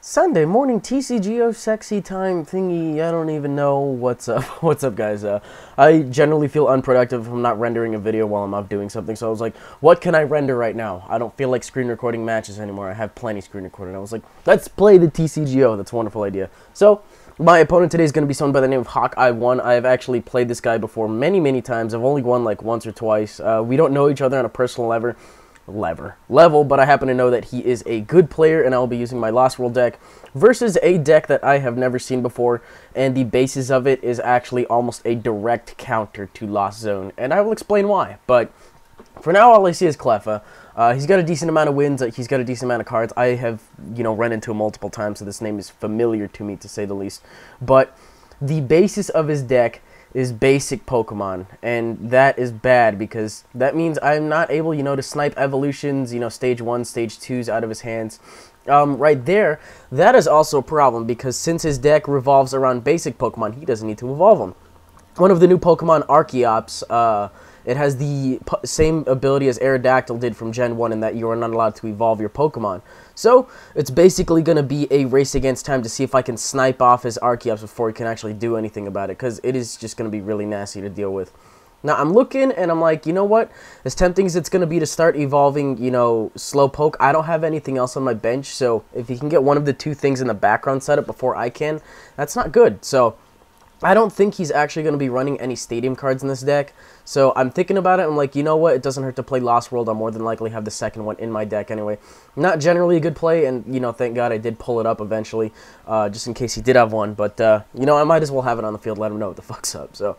Sunday morning TCGO sexy time thingy. I don't even know what's up. What's up, guys? I generally feel unproductive if I'm not rendering a video while I'm out doing something. So I was like, what can I render right now? I don't feel like screen recording matches anymore. I have plenty screen recording. I was like, let's play the TCGO. That's a wonderful idea. So my opponent today is going to be someone by the name of hawkeye1. I have actually played this guy before many times. I've only won like once or twice. We don't know each other on a personal level, but I happen to know that he is a good player, and I will be using my Lost World deck versus a deck that I have never seen before, and the basis of it is actually almost a direct counter to Lost Zone, and I will explain why. But for now, all I see is Cleffa. He's got a decent amount of wins. He's got a decent amount of cards. I have, run into him multiple times, so this name is familiar to me, to say the least. But the basis of his deck is basic Pokemon, and that is bad because that means I'm not able, to snipe evolutions, stage 1, stage 2s out of his hands. Right there, that is also a problem because since his deck revolves around basic Pokemon, he doesn't need to evolve them. One of the new Pokemon, Archeops, it has the same ability as Aerodactyl did from Gen 1 in that you are not allowed to evolve your Pokemon. So, it's basically going to be a race against time to see if I can snipe off his Archeops before he can actually do anything about it, because it is just going to be really nasty to deal with. Now, I'm looking, and I'm like, you know what? As tempting as it's going to be to start evolving, Slowpoke, I don't have anything else on my bench, so if he can get one of the two things in the background set up before I can, that's not good. So I don't think he's actually going to be running any stadium cards in this deck, so I'm thinking about it. I'm like, you know what, it doesn't hurt to play Lost World. I'll more than likely have the second one in my deck anyway. Not generally a good play, and, thank God I did pull it up eventually, just in case he did have one, but, I might as well have it on the field, let him know what the fuck's up, so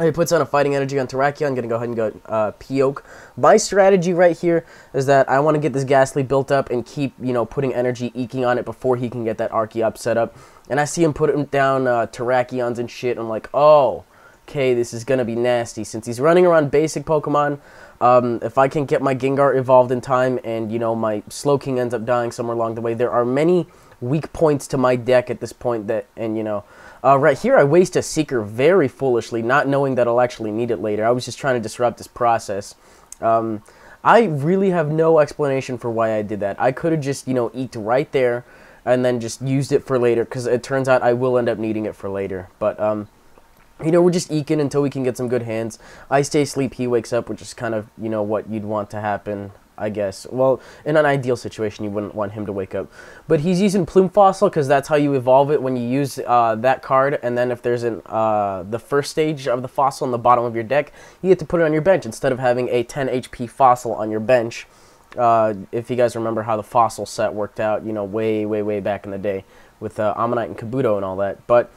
he puts on a Fighting Energy on Terrakion. I'm going to go ahead and go Poke. My strategy right here is that I want to get this Ghastly built up and keep, putting energy, eking on it before he can get that Archeops set up. And I see him putting down Terrakions and shit. I'm like, oh, okay, this is going to be nasty. Since he's running around basic Pokemon, if I can get my Gengar evolved in time and, my Slowking ends up dying somewhere along the way, there are many weak points to my deck at this point that, and, right here, I waste a Seeker very foolishly, not knowing that I'll actually need it later. I was just trying to disrupt this process. I really have no explanation for why I did that. I could have just, eked right there and then just used it for later, because it turns out I will end up needing it for later. But, we're just eking until we can get some good hands. I stay asleep, he wakes up, which is kind of, what you'd want to happen, I guess. Well, in an ideal situation, you wouldn't want him to wake up. But he's using Plume Fossil because that's how you evolve it when you use that card. And then if there's the first stage of the fossil on the bottom of your deck, you get to put it on your bench instead of having a 10 HP fossil on your bench. If you guys remember how the fossil set worked out, way back in the day with Ammonite and Kabuto and all that. But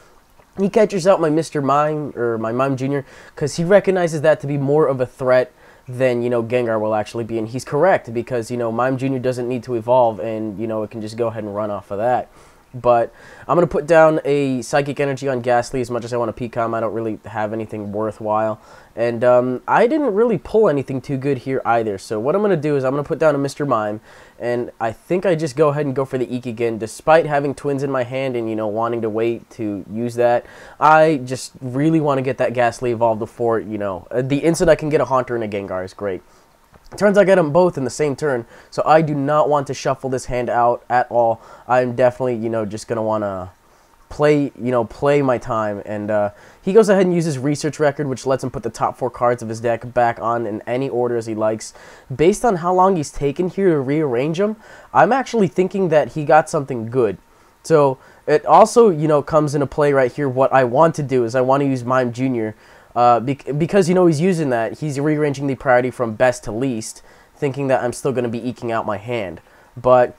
he catches out my Mr. Mime, or my Mime Jr., because he recognizes that to be more of a threat than, Gengar will actually be. And he's correct, because, Mime Jr. doesn't need to evolve, and, it can just go ahead and run off of that. But I'm going to put down a Psychic Energy on Ghastly as much as I want to P-Com. I don't really have anything worthwhile. And I didn't really pull anything too good here either. So what I'm going to do is I'm going to put down a Mr. Mime. And I think I just go ahead and go for the Eek again. Despite having Twins in my hand and, wanting to wait to use that, I just really want to get that Ghastly evolved before, the instant I can get a Haunter and a Gengar is great. Turns out I get them both in the same turn, so I do not want to shuffle this hand out at all. I'm definitely, just going to want to play my time. And he goes ahead and uses Research Record, which lets him put the top 4 cards of his deck back on in any order as he likes. Based on how long he's taken here to rearrange them, I'm actually thinking that he got something good. So it also, comes into play right here. What I want to do is I want to use Mime Jr., because, he's using that, he's rearranging the priority from best to least, thinking that I'm still going to be eking out my hand. But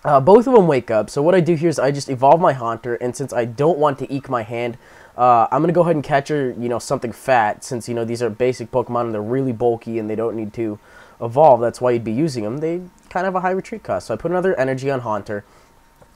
both of them wake up, so what I do here is I just evolve my Haunter, and since I don't want to eke my hand, I'm going to go ahead and catch her, something fat, since, these are basic Pokemon and they're really bulky and they don't need to evolve. That's why you'd be using them. They kind of have a high retreat cost. So I put another energy on Haunter.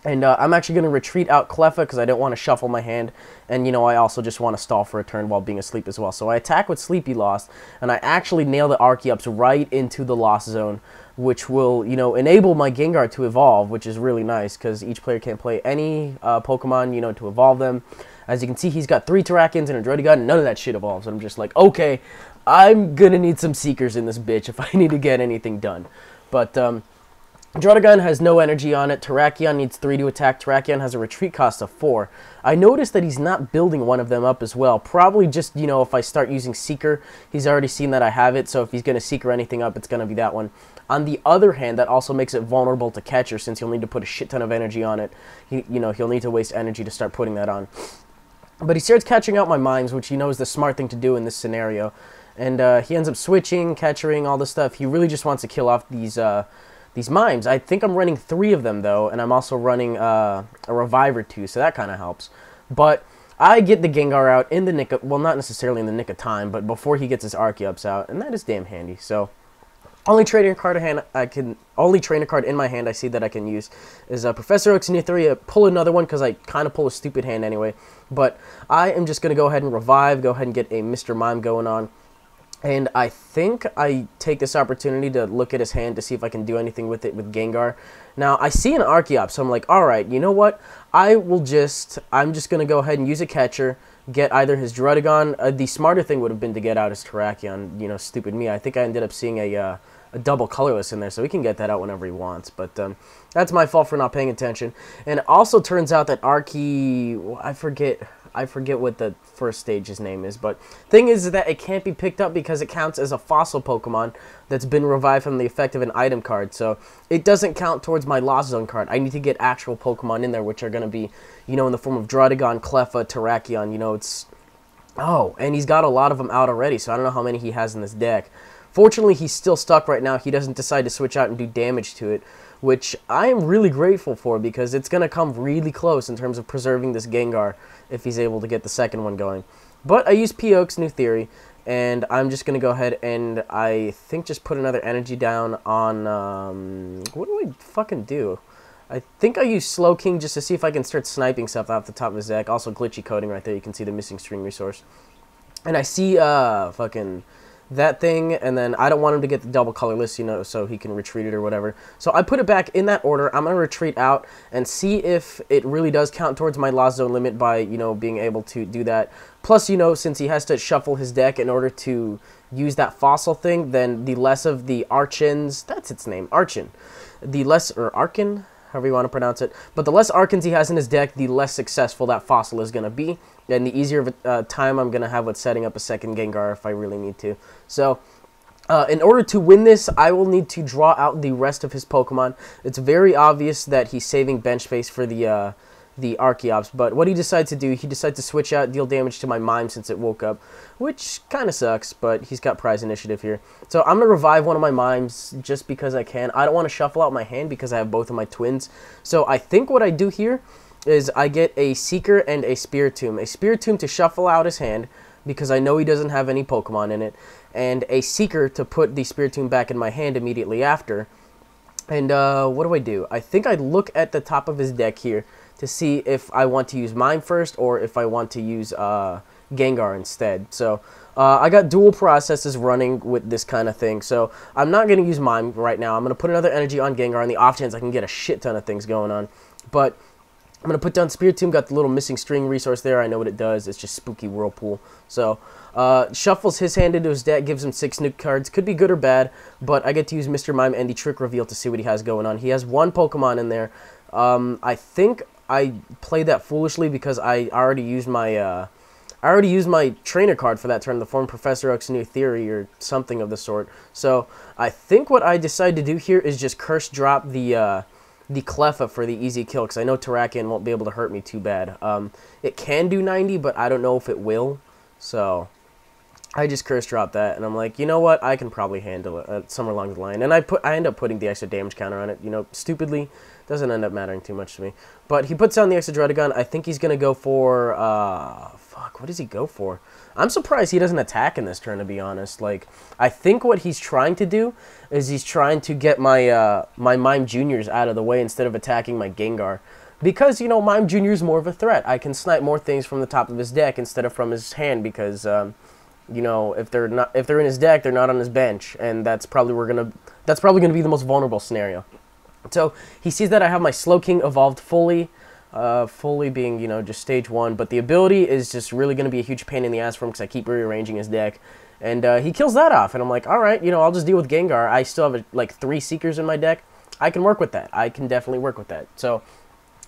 And I'm actually going to retreat out Cleffa because I don't want to shuffle my hand. And, I also just want to stall for a turn while being asleep as well. So I attack with Sleepy Lost, and I actually nail the Archeops right into the Lost Zone, which will, enable my Gengar to evolve, which is really nice because each player can't play any Pokemon, to evolve them. As you can see, he's got 3 Terrakions and a Druddigon, and none of that shit evolves. And I'm just like, okay, I'm going to need some Seekers in this bitch if I need to get anything done. But, Druddigon has no energy on it. Terrakion needs 3 to attack. Terrakion has a retreat cost of 4. I noticed that he's not building one of them up as well. Probably just, you know, if I start using Seeker, he's already seen that I have it, so if he's going to Seeker anything up, it's going to be that one. On the other hand, that also makes it vulnerable to Catcher, since he'll need to put a shit ton of energy on it. He'll need to waste energy to start putting that on. But he starts catching out my Mimes, which he knows is the smart thing to do in this scenario. And he ends up switching, catchering, all this stuff. He really just wants to kill off these Mimes. I think I'm running 3 of them, though, and I'm also running a Revive or 2, so that kind of helps. But I get the Gengar out in the nick of, well, not necessarily in the nick of time, but before he gets his Archeops out, and that is damn handy. So, only trainer card in my hand I see that I can use is Professor Oak's New Theory. Pull another one because I kind of pull a stupid hand anyway. But I am just going to go ahead and revive, go ahead and get a Mr. Mime going on. And I think I take this opportunity to look at his hand to see if I can do anything with it with Gengar. Now, I see an Archeops, so I'm like, alright, you know what? I'm just going to go ahead and use a catcher, get either his Druddigon. The smarter thing would have been to get out his Terrakion, you know, stupid me. I think I ended up seeing a double colorless in there, so he can get that out whenever he wants. But that's my fault for not paying attention. And it also turns out that I forget what the first stage's name is, but thing is that it can't be picked up because it counts as a fossil Pokemon that's been revived from the effect of an item card, so it doesn't count towards my Lost Zone card. I need to get actual Pokemon in there, which are going to be, you know, in the form of Druddigon, Cleffa, Terrakion, you know, it's... Oh, and he's got a lot of them out already, so I don't know how many he has in this deck. Fortunately, he's still stuck right now. He doesn't decide to switch out and do damage to it, which I am really grateful for because it's going to come really close in terms of preserving this Gengar if he's able to get the second one going. But I use P-Oak's New Theory, and I'm just going to go ahead and I think just put another energy down on... what do I fucking do? I think I use Slowking just to see if I can start sniping stuff off the top of his deck. Also glitchy coding right there. You can see the missing string resource. And I see fucking... that thing, and then I don't want him to get the double colorless, you know, so he can retreat it or whatever. So I put it back in that order. I'm going to retreat out and see if it really does count towards my Lost Zone limit by, you know, being able to do that. Plus, you know, since he has to shuffle his deck in order to use that fossil thing, then the less of the Archens, that's its name, Archen. The less, or Archen, however you want to pronounce it, but the less Archens he has in his deck, the less successful that fossil is going to be, and the easier of a time I'm going to have with setting up a second Gengar if I really need to. So, in order to win this, I will need to draw out the rest of his Pokemon. It's very obvious that he's saving bench space for the Archeops, but what he decides to do, he decides to switch out, deal damage to my Mime since it woke up, which kind of sucks, but he's got prize initiative here. So I'm going to revive one of my Mimes just because I can. I don't want to shuffle out my hand because I have both of my twins. So I think what I do here is I get a Seeker and a Spiritomb. A Spiritomb to shuffle out his hand because I know he doesn't have any Pokemon in it, and a Seeker to put the Spiritomb back in my hand immediately after. And what do? I think I look at the top of his deck here to see if I want to use Mime first or if I want to use Gengar instead. So I got dual processes running with this kind of thing, so I'm not going to use Mime right now. I'm going to put another energy on Gengar on the off chance I can get a shit ton of things going on. But I'm going to put down Spiritomb, got the little missing string resource there. I know what it does. It's just Spooky Whirlpool. So, shuffles his hand into his deck, gives him 6 nuke cards. Could be good or bad, but I get to use Mr. Mime and the Trick Reveal to see what he has going on. He has one Pokemon in there. I think I played that foolishly because I already used my trainer card for that turn, the form Professor Oak's New Theory or something of the sort. So, I think what I decide to do here is just curse drop the Cleffa for the easy kill, because I know Terrakion won't be able to hurt me too bad. It can do 90, but I don't know if it will, so I just curse drop that, and I'm like, you know what, I can probably handle it somewhere along the line, and I end up putting the extra damage counter on it, you know, stupidly, doesn't end up mattering too much to me. But he puts down the extra Druddigon. I think he's going to go for, fuck, what does he go for? I'm surprised he doesn't attack in this turn, to be honest. Like, I think what he's trying to do is he's trying to get my my Mime Juniors out of the way instead of attacking my Gengar. Because, you know, Mime Jr. is more of a threat. I can snipe more things from the top of his deck instead of from his hand because, you know, if they're in his deck, they're not on his bench, and that's probably gonna be the most vulnerable scenario. So he sees that I have my Slowking evolved fully. Fully being, you know, just stage 1, but the ability is just really going to be a huge pain in the ass for him because I keep rearranging his deck, and he kills that off, and I'm like, alright, you know, I'll just deal with Gengar. I still have, like, 3 Seekers in my deck. I can work with that. I can definitely work with that. So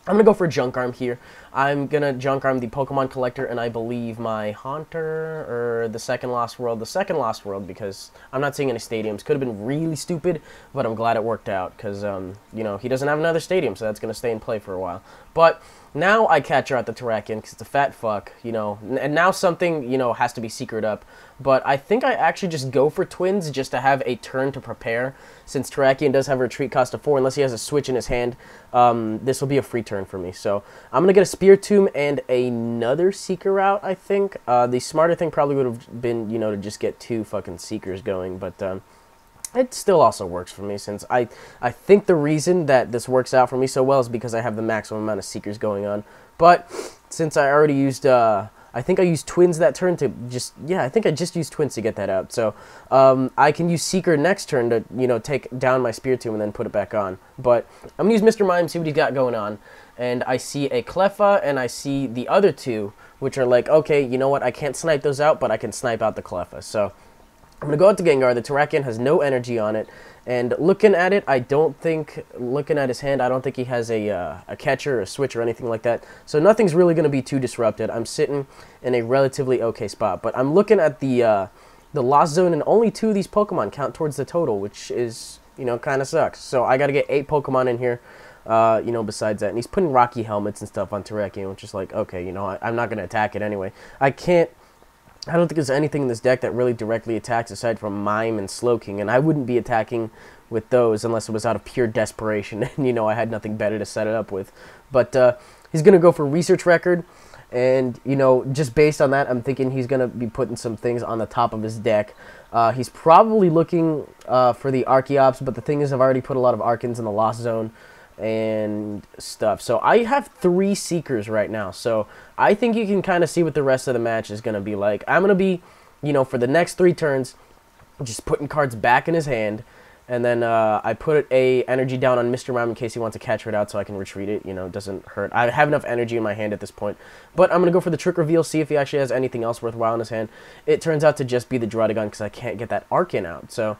I'm going to go for Junk Arm here. I'm going to Junk Arm the Pokemon Collector and I believe my Haunter or the second Lost World. The second Lost World because I'm not seeing any stadiums. Could have been really stupid, but I'm glad it worked out because, you know, he doesn't have another stadium, so that's going to stay in play for a while. But now I catch her at the Terrakion because it's a fat fuck, you know. And now something, you know, has to be secret up. But I think I actually just go for Twins just to have a turn to prepare. Since Terrakion does have a retreat cost of 4, unless he has a switch in his hand, this will be a free turn for me. So I'm going to get a Spiritomb and another Seeker out, I think. The smarter thing probably would have been, you know, to just get 2 fucking Seekers going. But it still also works for me since I think the reason that this works out for me so well is because I have the maximum amount of Seekers going on. But since I already used, I think I used Twins that turn to just, yeah, I think I just used Twins to get that out. So I can use Seeker next turn to, you know, take down my Spiritomb and then put it back on. But I'm going to use Mr. Mime, see what he's got going on. And I see a Cleffa and I see the other 2, which are like, okay, you know what, I can't snipe those out, but I can snipe out the Cleffa. So I'm going to go out to Gengar. The Terrakion has no energy on it. And looking at it, I don't think, looking at his hand, I don't think he has a catcher or a switch or anything like that. So nothing's really going to be too disrupted. I'm sitting in a relatively okay spot. But I'm looking at the Lost Zone, and only 2 of these Pokemon count towards the total, which is, you know, kind of sucks. So I got to get 8 Pokemon in here, you know, besides that. And he's putting Rocky helmets and stuff on Terrakion, which is like, okay, you know, I'm not going to attack it anyway. I don't think there's anything in this deck that really directly attacks aside from Mime and Slowking, and I wouldn't be attacking with those unless it was out of pure desperation and, you know, I had nothing better to set it up with. But he's going to go for Research Record, and, you know, just based on that, I'm thinking he's going to be putting some things on the top of his deck. He's probably looking for the Archeops, but the thing is I've already put a lot of Archons in the Lost Zone and stuff. So I have 3 Seekers right now. So I think you can kind of see what the rest of the match is going to be like. I'm going to be, you know, for the next 3 turns, just putting cards back in his hand. And then I put a energy down on Mr. Mime in case he wants to catch it out so I can retreat it. You know, it doesn't hurt. I have enough energy in my hand at this point. But I'm going to go for the Trick Reveal, see if he actually has anything else worthwhile in his hand. It turns out to just be the Druddigon because I can't get that Archen out. So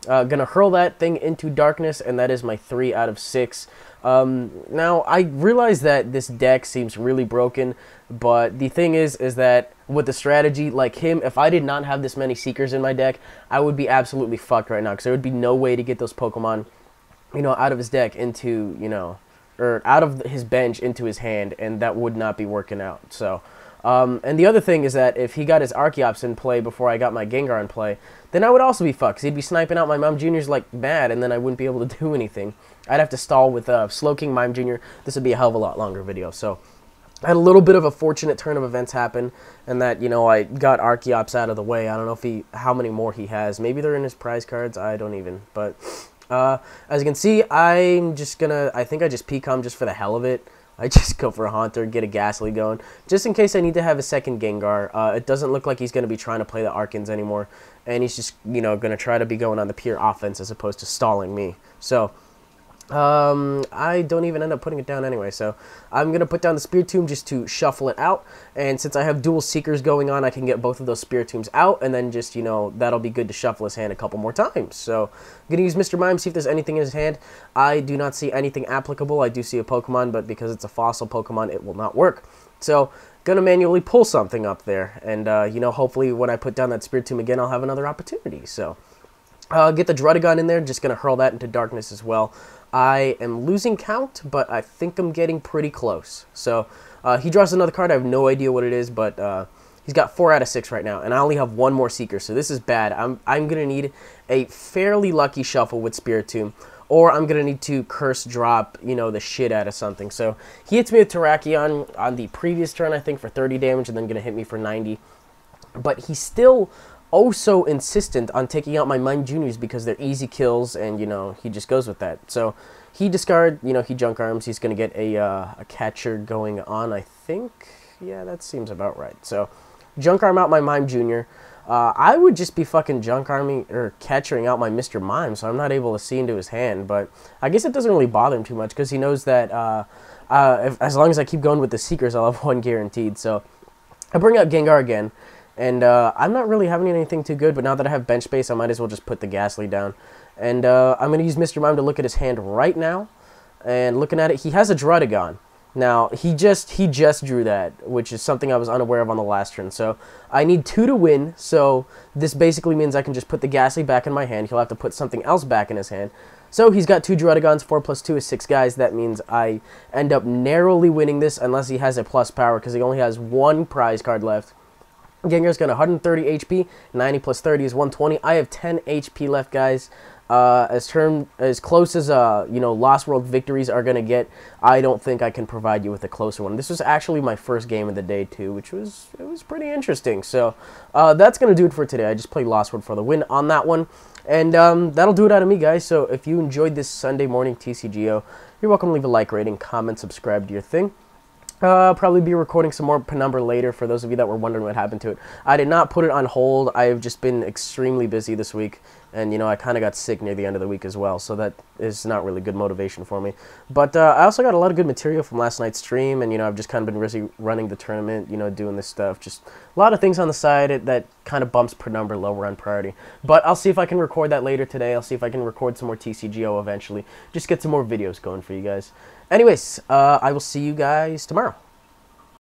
gonna hurl that thing into darkness, and that is my 3 out of 6. Now, I realize that this deck seems really broken, but the thing is that with the strategy like him, if I did not have this many Seekers in my deck, I would be absolutely fucked right now, because there would be no way to get those Pokemon, you know, out of his deck into, you know, or out of his bench into his hand, and that would not be working out. So, and the other thing is that if he got his Archeops in play before I got my Gengar in play, then I would also be fucked, because he'd be sniping out my Mime Jr.'s like mad, and then I wouldn't be able to do anything. I'd have to stall with Slowking, Mime Jr. This would be a hell of a lot longer video. So I had a little bit of a fortunate turn of events happen, and that, you know, I got Archeops out of the way. I don't know if how many more he has. Maybe they're in his prize cards. I don't even. But as you can see, I'm just gonna, I think I just P-com just for the hell of it. I just go for a Haunter, get a Ghastly going, just in case I need to have a second Gengar. It doesn't look like he's going to be trying to play the Archons anymore, and he's just, you know, going to try to be going on the pure offense as opposed to stalling me. So I don't even end up putting it down anyway, so I'm going to put down the Spiritomb just to shuffle it out, and since I have dual Seekers going on, I can get both of those Spiritombs out, and then just, you know, that'll be good to shuffle his hand a couple more times. So I'm going to use Mr. Mime, see if there's anything in his hand. I do not see anything applicable. I do see a Pokemon, but because it's a fossil Pokemon, it will not work. So going to manually pull something up there, and, you know, hopefully when I put down that Spiritomb again, I'll have another opportunity. So get the Druddigon in there, just going to hurl that into darkness as well. I am losing count, but I think I'm getting pretty close. So he draws another card. I have no idea what it is, but he's got 4 out of 6 right now, and I only have 1 more Seeker, so this is bad. I'm going to need a fairly lucky shuffle with Spiritomb, or I'm going to need to curse drop, you know, the shit out of something. So he hits me with Terrakion on the previous turn, I think, for 30 damage, and then going to hit me for 90. But he's still so insistent on taking out my Mime Juniors because they're easy kills, and, you know, he just goes with that. So he discard, you know, he Junk Arms. He's going to get a catcher going on, I think. Yeah, that seems about right. So Junk Arm out my Mime Jr. I would just be fucking Junk Arming or catchering out my Mr. Mime, so I'm not able to see into his hand. But I guess it doesn't really bother him too much because he knows that as long as I keep going with the Seekers, I'll have 1 guaranteed. So I bring out Gengar again. And I'm not really having anything too good, but now that I have bench space, I might as well just put the Ghastly down. And I'm going to use Mr. Mime to look at his hand right now. And looking at it, he has a Druddigon. Now, he just drew that, which is something I was unaware of on the last turn. So, I need 2 to win, so this basically means I can just put the Ghastly back in my hand. He'll have to put something else back in his hand. So, he's got 2 Druddigons, 4 plus 2 is 6 guys. That means I end up narrowly winning this, unless he has a plus power, because he only has 1 prize card left. Gengar's got 130 HP, 90 plus 30 is 120. I have 10 HP left, guys. As close as Lost World Victories are gonna get, I don't think I can provide you with a closer one. This was actually my first game of the day too, which was pretty interesting. So that's gonna do it for today. I just played Lost World for the win on that one, and that'll do it out of me, guys. So if you enjoyed this Sunday morning TCGO, you're welcome to leave a like, rating, comment, subscribe to your thing. Probably be recording some more Penumbra later for those of you that were wondering what happened to it. I did not put it on hold. I've just been extremely busy this week, and I kind of got sick near the end of the week as well, so that is not really good motivation for me. But I also got a lot of good material from last night's stream, and I've just kind of been busy running the tournament, doing this stuff. Just a lot of things on the side that kind of bumps Penumbra lower on priority. But I'll see if I can record that later today. I'll see if I can record some more TCGO eventually. Just get some more videos going for you guys. Anyways, I will see you guys tomorrow.